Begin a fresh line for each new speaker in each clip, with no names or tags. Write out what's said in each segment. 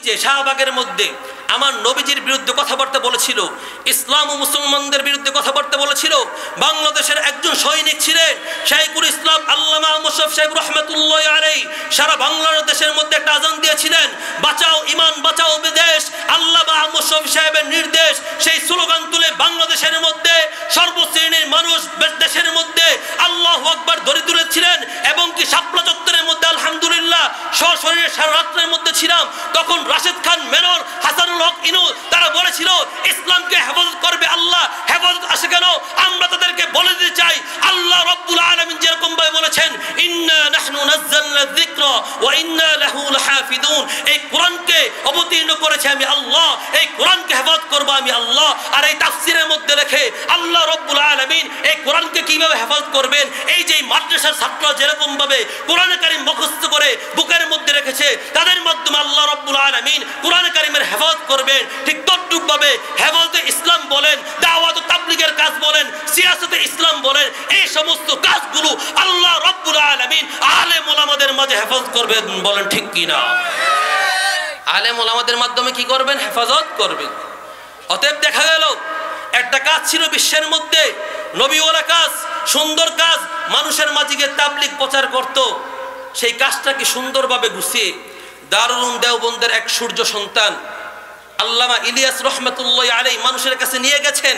দিল্লিতে শাহবাগের মধ্যে আমার নবীজির বিরুদ্ধে কথাবার্তা বলেছিল, ইসলাম ও মুসলমানদের বিরুদ্ধে কথাবার্তা বলেছিল। বাংলাদেশের একজন সৈনিক ছিলেন শাইখুল ইসলাম আল্লামা মুশাররফ সাহেব রহমাতুল্লাহি আলাইহি, সারা বাংলাদেশের মধ্যে একটা আজান দিয়েছিলেন, বাঁচাও ইমান বাঁচাও বিদেশ, আল্লামা মুশাররফ সাহেবের নির্দেশ। সেই স্লোগান তুলে বাংলাদেশের মধ্যে সর্বশ্রেণীর মানুষ দেশের মধ্যে আল্লাহু আকবার ধরে তুলেছিলেন। এবং কি শাপলা চত্বরের মধ্যে আলহামদুলিল্লাহ সশরীরে সারা রাত্রের মধ্যে ছিলাম। তখন রাশেদ খান মেনর, হাসানুল হক ইনু তারা বলেছিল ইসলামকে হেফাজত করবে আল্লাহ। হেফাজত আসে কেন? আমরা তাদেরকে বলে দিতে চাই আল্লাহ রাব্বুল আলামিন যেরকম ভাবে বলেছেন ইন্না নাহনু নাযালনা যিকরা ওয়া ইন্না লাহু লাহাফিজুন, এই কোরআনকে অবতীর্ণ করেছে আমি আল্লাহ, এই কোরআনকে হেফাজত করব আমি আল্লাহ। আর এই তাফসীরের মধ্যে লেখে আল্লাহ রাব্বুল আলামিন এই কোরআনকে কিভাবে হেফাজত করবেন, এই যে মাদ্রাসার ছাত্ররা যেরকম ভাবে কোরআন কারীম মুখস্থ করে বুকের মধ্যে রেখেছে, তাদের মাধ্যমে আল্লাহ রাব্বুল আলামিন কোরআন কারীমের হেফাজত করবেন। ঠিক তদ্রূপ ভাবে হেফাজতে ইসলাম বলেন, দাওয়াত ও তাবলীগের কাজ বলেন, সিয়াসতে ইসলাম বলেন, এই সমস্ত কাজগুলো আল্লাহ রাব্বুল আলামিন আলেম ওলামাদের মাঝে হেফাজত করবেন। বলেন ঠিক কি না? আলেম ওলামাদের মাধ্যমে কি করবেন? হেফাজত করবেন। অতএব দেখা গেল একটা কাজ ছিল বিশ্বের মধ্যে নবীওয়ালা কাজ, সুন্দর কাজ, মানুষের মাঝে গিয়ে তাবলীগ প্রচার করত। সেই কাজটাকে সুন্দরভাবে গুছিয়ে দারুল উলুম দেওবন্দের এক সূর্য সন্তান আল্লামা ইলিয়াস রহমাতুল্লাহি আলাইহি মানুষের কাছে নিয়ে গেছেন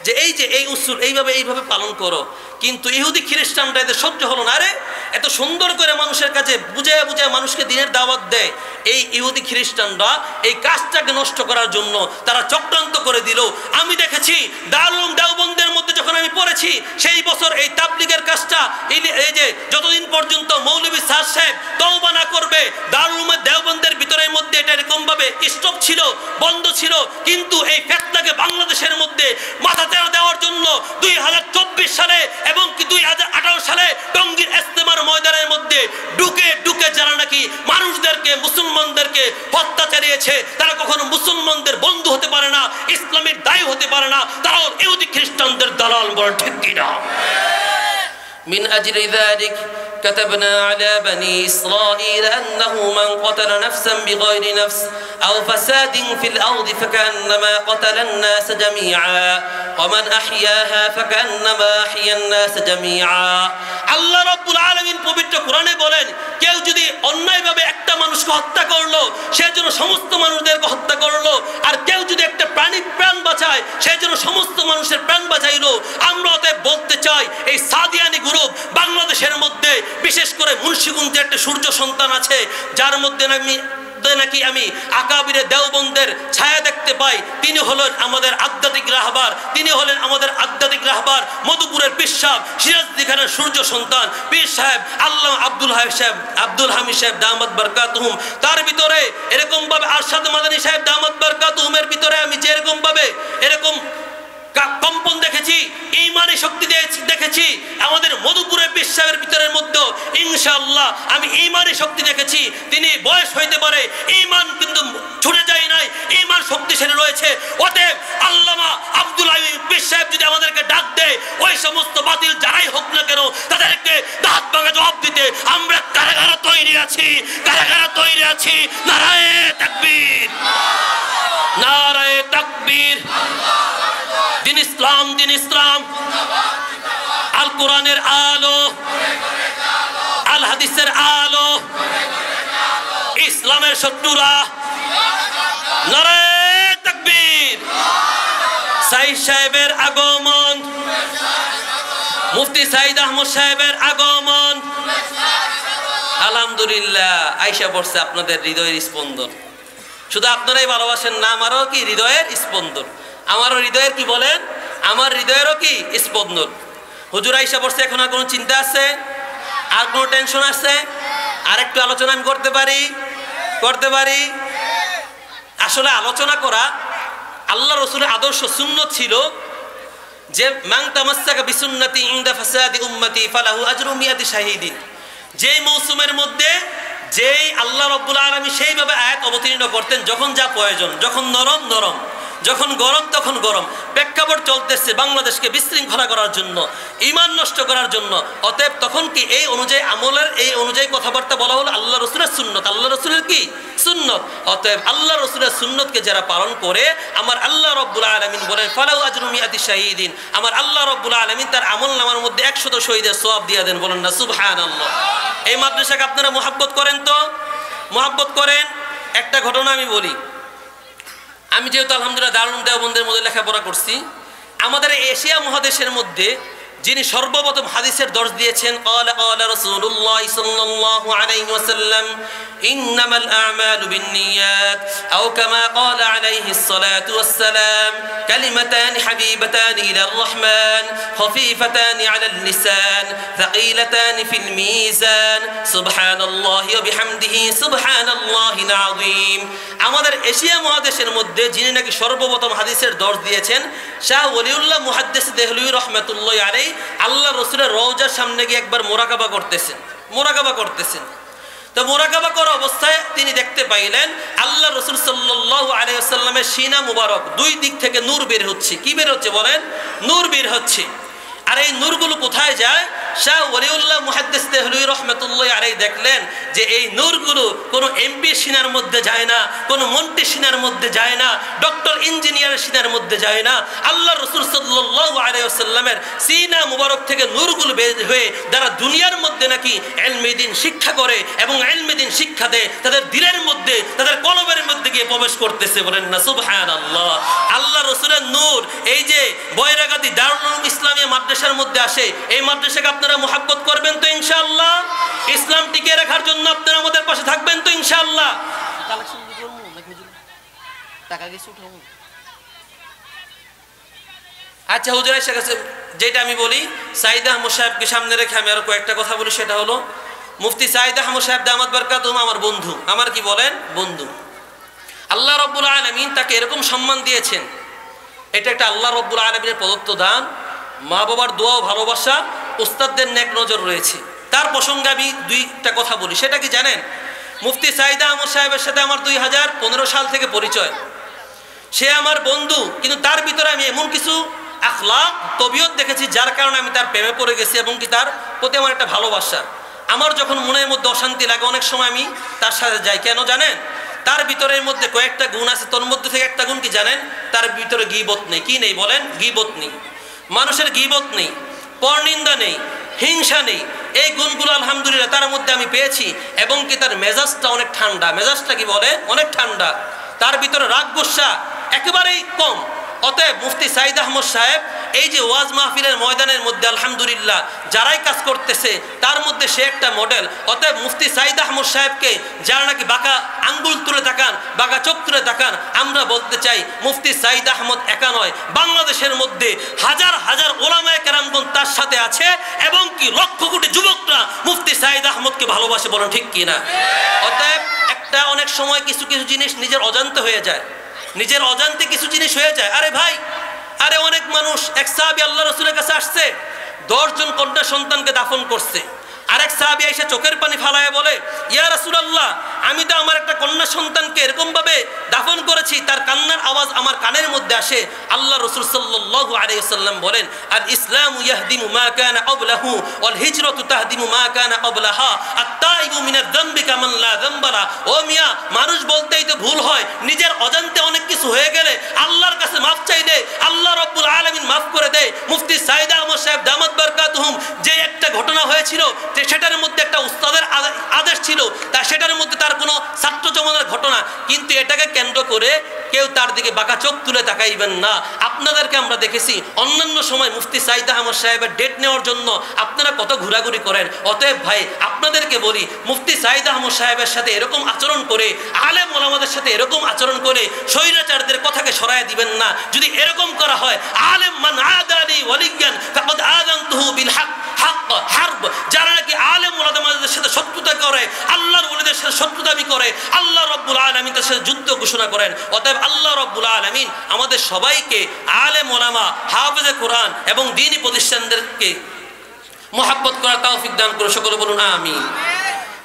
যে এই উসুল এইভাবে পালন করো। কিন্তু ইহুদি খ্রিস্টানরা এদের সহ্য হলো না। আরে এত সুন্দর করে মানুষের কাছে বুঝায় মানুষকে দিনের দাওয়াত দেয়, এই ইহুদি খ্রিস্টানরা এই কাজটাকে নষ্ট করার জন্য তারা চক্রান্ত করে দিল। আমি দেখেছি দারুল উলুম দেওবন্দের মধ্যে যখন আমি পড়েছি সেই বছর এই তাবলীগের কাজটা এই যে যতদিন পর্যন্ত মৌলভী সাদ সাহেব তওবা না করবে দারুল উলুম দেওবন্দের ভিতরের মধ্যে এটা এরকম ভাবে স্টপ ছিল, বন্ধ ছিল। কিন্তু এই ফিতনাকে বাংলাদেশের মধ্যে মাথা দেওয়ার জন্য 2024 সালে এবং কি 2018 সালে টঙ্গীর ইজতেমার ময়দানের মধ্যে ঢুকে যারা নাকি মানুষদেরকে মুসলমানদেরকে হত্যা চালিয়েছে, তারা কখনো মুসলমানদের বন্ধু হতে পারে না, ইসলামের দায়ী হতে পারে না, তারাও ইহুদি খ্রিস্টানদের দালাল। বলেন ঠিক কি না? من أجل ذلك كتبنا على بني إسرائيل أنه من قتل نفسا بغير نفس أو فساد في الأرض فكأنما قتل الناس جميعا ومن أحياها فكأنما أحيا الناس جميعا। আল্লাহ রাব্বুল আলামিন পবিত্র কোরআনে বলেন কেউ যদি অন্যায়ভাবে একটা মানুষকে হত্যা করলো সে যেন সমস্ত মানুষদেরকে হত্যা করলো, আর কেউ যদি একটা প্রাণ বাঁচায় সে যেন সমস্ত মানুষের প্রাণ বাঁচাইলো। আমরা অতএব বলতে চাই এই সাদিয়ানি গ্রুপ বাংলাদেশের মধ্যে বিশেষ করে মুন্সিগঞ্জে একটা সূর্য সন্তান আছে যার মধ্যে নাকি আমি আকাবিরে দেওবন্দের ছায়া দেখতে পাই। তিনি হলেন আমাদের আধ্যাত্মিক রাহবার মধুপুরের পীর সাহেব সিরাজদি খানের সূর্য সন্তান পীর সাহেব আল্লামা আব্দুল হামিদ সাহেব দামাত বারকাতুহুম। তার ভিতরে এরকম ভাবে আরশাদ মাদানী সাহেব দামাত বারকাতুহুমের ভিতরে আমি যেরকম ভাবে এরকম কম্পন দেখেছি, ইমানি শক্তি দেখেছি, আমাদের মধুপুরের পীর সাহেবের ভিতরের মধ্যে ইনশাআল্লাহ আমি ইমানি শক্তি দেখেছি। তিনি বয়স হইতে পারে, ইমান কিন্তু ছুটে যায় নাই, ইমান শক্তিশালী রয়েছে। অতএব আল্লামা আব্দুল হামিদ পীর সাহেব যদি আমাদেরকে ডাক দেয় ওই সমস্ত বাতিল যারাই হোক না কেন তাদেরকে দাঁত ভাঙা জবাব দিতে আমরা কারাগারে তৈরি আছি। নারায়ে তাকবীর, নারায়ে তাকবীর। দিন ইসলাম আল কোরআনের আলো, আল হাদিসের আলো, ইসলামের শত্রুরা নারায়ে তাকবীর। সাইদ সাহেবের আগমন, মুফতি সাইদ আহমদ সাহেবের আগমন, আলহামদুলিল্লাহ আইসা পড়ছে আপনাদের হৃদয়ের স্পন্দন। শুধু আপনারাই ভালোবাসেন না, আমারও কি হৃদয়ের স্পন্দন, আমারও হৃদয়ের কি বলেন, আমার হৃদয়েরও কি স্পন্দন। হুজুর আইসা পড়ছে, এখন আর কোনো চিন্তা আছে, আর কোনো টেনশন আছে? আর একটু আলোচনা আমি করতে পারি। আসলে আলোচনা করা আল্লাহ রাসূলের আদর্শ সুন্নত ছিল যে মান তামাসসাকা বিসুন্নতি ইনদা ফাসাদি উম্মতি ফালাহু আজরু মিয়াতি শাহীদিন। যেই মৌসুমের মধ্যে যেই আল্লাহ রাব্বুল আলামিন সেইভাবে আয়াত অবতীর্ণ করতেন যখন যা প্রয়োজন, যখন নরম যখন গরম তখন গরম, প্রেক্ষাপট চলতেছে বাংলাদেশকে বিশৃঙ্খলা করার জন্য, ঈমান নষ্ট করার জন্য। অতএব তখন কি এই অনুযায়ী আমলের, এই অনুযায়ী কথাবার্তা বলা হলো আল্লাহ রসুলের সুন্নত, আল্লাহ রসুলের কি সুন্নত। অতএব আল্লাহ রসুলের সুন্নতকে যারা পালন করে, আমার আল্লাহ রব্বুল আলামিন বলেন ফালাউ আজরু মিআতি শাহীদিন, আমার আল্লাহ রব্বুল আলামিন তার আমল নামার মধ্যে 100 শহীদের সওয়াব দিয়ে দেন। বলেন না সুবহানাল্লাহ। এই মাদ্রাসাকে আপনারা মুহাব্বত করেন তো? মুহাব্বত করেন? একটা ঘটনা আমি বলি। আমি যেহেতু আলহামদুলিল্লাহ দারুল দেওবন্দের মধ্যে লেখাপড়া করছি, আমাদের এশিয়া মহাদেশের মধ্যে যিনি সর্বপ্রথম হাদিসের দর্শ দিয়েছেন, ক্বালা ক্বালা রাসূলুল্লাহ সাল্লাল্লাহু আলাইহি ওয়াসাল্লাম ইন্নামাল আ'মালু বিন্নিয়াত আও কামা ক্বালা আলাইহিস সালাতু ওয়াসসালাম কালিমাতান হাবিবাতান ইলার রহমান খাফীফাতান আলাল লিসান থাকীলাতান ফিল মিজান সুবহানাল্লাহি ওয়া বিহামদিহি সুবহানাল্লাহিল আযীম। আমাদের এশিয়া মহাদেশের মধ্যে যিনি নাকি সর্বপ্রথম হাদিসের দর্শ দিয়েছেন, শাহ ওলিউল্লাহ মুহাদ্দিস দেহলভী রাহমাতুল্লাহি আলাইহি, আল্লাহ রসুলের রওজার সামনে গিয়ে একবার মোরাকাবা করতেছেন। তো মোরাকাবা করা অবস্থায় তিনি দেখতে পাইলেন আল্লাহ রসুল সাল্লাল্লাহু আলাইহি ওয়াসাল্লামের সিনা মুবারক দুই দিক থেকে নূর বের হচ্ছে। কি বের হচ্ছে বলেন? নূর বের হচ্ছে। আর এই নূরগুলো কোথায় যায়? শাহ ওলিউল্লাহ মুহাদ্দিস দেহলভী রাহমাতুল্লাহি আলাইহি দেখলেন যে এই নূরগুলো কোনো এমপি সিনার মধ্যে যায় না, কোনো মন্ত্রী সিনার মধ্যে যায় না, ডক্টর ইঞ্জিনিয়ারের সিনার মধ্যে যায় না। আল্লাহ রাসূল সাল্লাল্লাহু আলাইহি ওয়াসাল্লামের সিনা মুবারক থেকে নূরগুলো বের হয়ে যারা দুনিয়ার মধ্যে নাকি ইলমে দ্বীন শিক্ষা করে এবং ইলমে দ্বীন শিক্ষা দেয়, তাদের দিলের মধ্যে, তাদের কলবের মধ্যে গিয়ে প্রবেশ করতেছে। বলেন না সুবহানাল্লাহ। আল্লাহ রাসূলের নূর এই যে বৈরাগাদি দারুল ইসলামিয়া মাদ্রাসার মধ্যে আসে, এই মাদ্রাসাকে আপনারা মুহাব্বত করবেন তো ইনশাআল্লাহ? ইসলাম টিকিয়ে রাখার জন্য আপনারা আমাদের পাশে থাকবেন তো ইনশাআল্লাহ? আচ্ছা হুজুর এসে গেছে। যেটা আমি বলি, সাইদ আহমদ সাহেবকে সামনে রেখে আমি আরো কয়েকটা কথা বলি। সেটা হলো মুফতি সাইদ আহমদ সাহেব দামাত বারকাতুহুম আমার বন্ধু, আমার কি বলেন বন্ধু। আল্লাহ রব্বুল আলামিন তাকে এরকম সম্মান দিয়েছেন, এটা একটা আল্লাহ রব্বুল আলামিনের প্রদত্ত দান। মা বাবার দোয়া ও ভালোবাসা, উস্তাদদের নেক নজর রয়েছে। তার প্রসঙ্গে আমি দুইটা কথা বলি। সেটা কি জানেন? মুফতি সাইদ আহমদ সাহেবের সাথে আমার 2015 সাল থেকে পরিচয়। সে আমার বন্ধু, কিন্তু তার ভিতরে আমি এমন কিছু আখলাক তবিয়ত দেখেছি যার কারণে আমি তার প্রেমে পড়ে গেছি এবং কি তার প্রতি আমার একটা ভালোবাসা। আমার যখন মনের মধ্যে অশান্তি লাগে অনেক সময় আমি তার সাথে যাই। কেন জানেন? তার ভিতরের মধ্যে কয়েকটা গুণ আছে, তোর মধ্যে থেকে একটা গুণ কি জানেন? তার ভিতরে গীবত নেই। কি নেই বলেন? গীবত নেই। মানুষের গীবত নেই, পরনিন্দা নেই, হিংসা নেই। এই গুণগুলো আলহামদুলিল্লাহ তার মধ্যে আমি পেয়েছি। এবং কি তার মেজাজটা অনেক ঠান্ডা। মেজাজটা কি বলে? অনেক ঠান্ডা। তার ভিতরে রাগ গোসা একেবারেই কম। অতএব মুফতি সাইদ আহমদ সাহেব এই যে ওয়াজ মাহফিলের ময়দানের মধ্যে আলহামদুলিল্লাহ যারাই কাজ করতেছে তার মধ্যে সে একটা মডেল। অতএব মুফতি সাইদ আহমদ সাহেবকে যারা নাকি বাঁকা আঙ্গুল তুলে তাকান, বাঁকা চোখ তুলে তাকান, আমরা বলতে চাই মুফতি সাইদ আহমদ একা নয়, বাংলাদেশের মধ্যে হাজার হাজার ওলামায়ে কেরামগণ তার সাথে আছে এবং কি লক্ষ কোটি যুবকরা মুফতি সাইদ আহমদকে ভালোবাসে। বলেন ঠিক কিনা? অতএব একটা অনেক সময় কিছু কিছু জিনিস নিজের অজান্তে হয়ে যায়, নিজের অজান্তে কিছু জিনিস হয়ে যায়। আরে ভাই, আরে অনেক মানুষ, এক সাহাবী আল্লাহ রাসূলের কাছে আসছে, 10 জন কন্যা সন্তানকে দাফন করছে। আরেক সাহাবী এসে চোখের পানি ফালায় বলে, ইয়া রাসূলুল্লাহ, আমি তো আমার একটা কন্যা সন্তানকে এরকম ভাবে দাফন করেছি, তার কান্নার আওয়াজ আমার কানের মধ্যে আসে। আল্লাহ রাসূল সাল্লাল্লাহু আলাইহি ওয়াসাল্লাম বলেন, আল ইসলামু ইয়াহদিমু মা কানা ক্বাবলাহু ওয়াল হিজরাতু তাহদিমু মা কানা ক্বাবলাহা আত-তাইবু মিনাদ যামবি কামান লা যামবা লা। ও মিয়া, মানুষ বলতেই তো ভুল হয়। নিজের অজান্তে অনেক কিছু হয়ে গেলে আল্লাহর কাছে মাফ চাইলে আল্লাহ রাব্বুল আলামিন মাফ করে দেয়। মুফতি সাইদ আহমদ সাহেব দামাত বারকাতুহুম যে একটা ঘটনা হয়েছিল, সেটার মধ্যে একটা উস্তাদের আদেশ ছিল, তা সেটার মধ্যে তার কোনো ছাত্র জমানার ঘটনা, কিন্তু এটাকে কেন্দ্র করে কেউ তার দিকে বাঁকা চোখ তুলে তাকাইবেন না। আপনাদেরকে আমরা দেখেছি অন্যান্য সময় মুফতি সাইদ আহমদ সাহেবের ডেট নেওয়ার জন্য আপনারা কত ঘোরাঘুরি করেন। অতএব ভাই, আপনাদেরকে বলি, মুফতি সাইদ আহমদ সাহেবের সাথে এরকম আচরণ করে, আলেম ওলামাদের সাথে এরকম আচরণ করে স্বৈরাচারদের কথাকে সরায় দিবেন না। যদি এরকম করা হয়, আলেম মান আদানি ওয়ালিয়ান ফাকাদ আযানতুহু বিল হক হারব, যারা নাকি আলেম ওলামাদের সাথে শত্রুতা করে, আল্লাহর ওলিদের সাথে শত্রুতামি করে, আল্লাহ রাব্বুল আলামিন তার সাথে যুদ্ধ ঘোষণা করেন। অতএব আল্লাহ রাব্বুল আলামিন আমাদের সবাইকে আলেম ওলামা, হাফেজে কোরআন এবং দ্বীনি প্রতিষ্ঠানদেরকে মুহাব্বত করার তৌফিক দান করে। সকলে বলুন আমিন।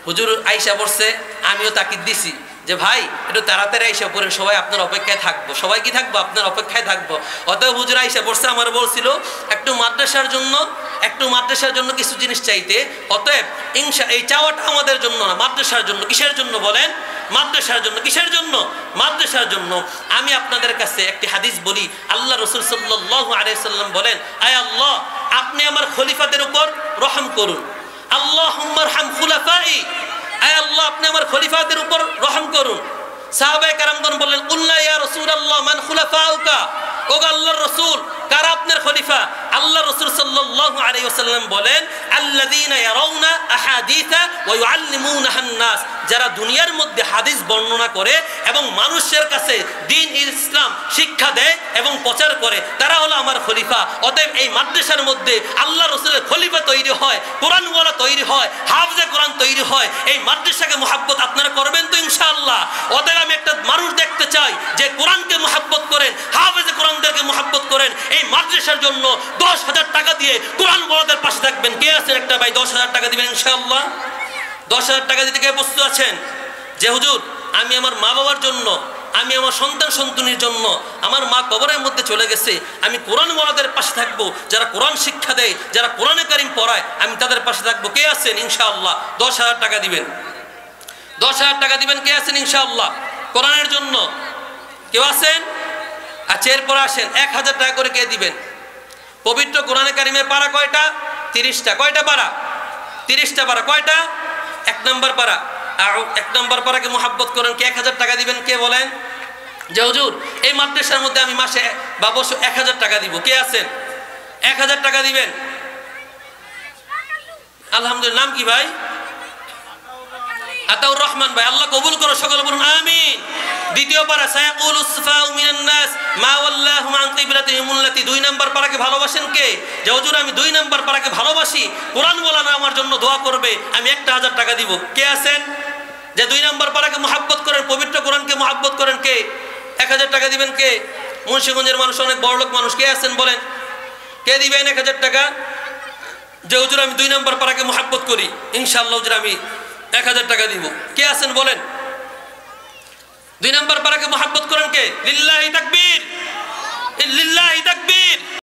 হুজুর আয়েশা বলছে, আমিও তাকিদ দিছি, যে ভাই একটু তাড়াতাড়ি এসে পড়েন, সবাই আপনার অপেক্ষায় থাকবো। সবাই কি থাকবো? আপনার অপেক্ষায় থাকবো। অতএব হুজুর আইসা পড়ছে, আমার বলছিল একটু মাদ্রাসার জন্য কিছু জিনিস চাইতে। অতএব এই চাওয়াটা আমাদের জন্য না, মাদ্রাসার জন্য। কিসের জন্য বলেন? মাদ্রাসার জন্য। কিসের জন্য? মাদ্রাসার জন্য। আমি আপনাদের কাছে একটি হাদিস বলি। আল্লাহ রাসূল সাল্লাল্লাহু আলাইহি সাল্লাম বলেন, আয় আল্লাহ, আপনি আমার খলিফাদের উপর রহম করুন। আল্লাহুম্মা আরহাম খুলাফাই, আয় আল্লাহ, আপনি আমার খলিফাদের উপর রহম করুন। সাহাবায়ে কেরামগণ বললেন, কুল্লা ইয়া রাসূলুল্লাহ মান খুলাফাউকা, ওগো আল্লাহর রাসূল, কারা আপনার খলিফা? আল্লাহ রাসূল সাল্লাল্লাহু আলাইহি ওয়াসাল্লাম বলেন, আল্লাযীনা ইয়ারাউনা আহাদিসা ওয়া ইউআল্লিমুনাহান নাস, যারা দুনিয়ার মধ্যে হাদিস বর্ণনা করে এবং মানুষের কাছে দ্বীন ইসলাম শিক্ষা দেয় এবং প্রচার করে, তারা হলো আমার খলিফা। অতএব এই মাদ্রাসার মধ্যে আল্লাহ রাসূলের খলিফা তৈরি হয়, কোরআনওয়ালা তৈরি হয়, হাফেজে কোরআন তৈরি হয়। এই মাদ্রাসাকে মুহাব্বত আপনারা করবেন তো ইনশাআল্লাহ? অতএব আমি একটা মানুষ দেখতে চাই যে কোরআনকে মুহাব্বত করেন, হাফেজে কোরআনদেরকে মুহাব্বত করেন। এই মাদ্রাসার জন্য 10,000 টাকা দিয়ে কোরআন ওয়ালাদের পাশে থাকবেন। কে আছেন একটা ভাই 10,000 টাকা দিবেন ইনশাআল্লাহ? 10,000 টাকা দিতে কে প্রস্তুত আছেন? যে হুজুর, আমি আমার মা বাবার জন্য, আমি আমার সন্তান সন্ততির জন্য, আমার মা কবরের মধ্যে চলে গেছে, আমি কোরআন ওয়ালাদের পাশে থাকবো, যারা কোরআন শিক্ষা দেয়, যারা কোরআনে কারিম পড়ায়, আমি তাদের পাশে থাকবো। কে আছেন ইনশাআল্লাহ? 10,000 টাকা দিবেন। 10,000 টাকা দিবেন। কে আছেন ইনশাআল্লাহ কোরআনের জন্য? কেউ আছেন? আচ্ছা, এরপর আসেন 1,000 টাকা করে কে দিবেন? পবিত্র কোরআনে কারিমের পারা কয়টা? 30টা। কয়টা পারা? 30টা পারা। কয়টা? 1 নম্বর পারা। আর 1 নম্বর পারাকে মুহাব্বত করেন। কে 1,000 টাকা দিবেন? কে বলেন? যে হুজুর, এই মাদ্রাসার মধ্যে আমি মাসে বা বছর 1,000 টাকা দিব। কে আছেন? 1,000 টাকা দিবেন। আলহামদুলিল্লাহ। নাম কি ভাই? আতাউর রহমান ভাই। আল্লাহ কবুল করো, সকলে বলুন আমিন। দ্বিতীয় পারা, সায়াকুলুস সুফাউ মিনান নাস মা ওয়াল্লাহুম আন কিবলাতিহিম আল্লাতী। 2 নম্বর পারাকে ভালোবাসেন কে? যে হুজুর, আমি 2 নম্বর পারাকে ভালোবাসি, কোরআন ওয়ালারা আমার জন্য দোয়া করবে, আমি 1,000 টাকা দিব। কে আছেন? যে 2 নম্বর পারাকে মুহাব্বত করেন, পবিত্র কোরআনকে মুহাব্বত করেন। কে? 1,000 টাকা দিবেন। কে? মুন্সিগঞ্জের মানুষ অনেক বড়লোক মানুষ। কে আছেন বলেন? কে দিবেন 1,000 টাকা? যে হুজুর, আমি 2 নম্বর পারাকে মুহাব্বত করি, ইনশাআল্লাহ হুজুর আমি 1,000 টাকা দিব। কে আছেন বলেন? 2 নম্বর পারাকে মুহাব্বত করেন কে? লিল্লাহি তাকবীর, লিল্লাহি তাকবীর।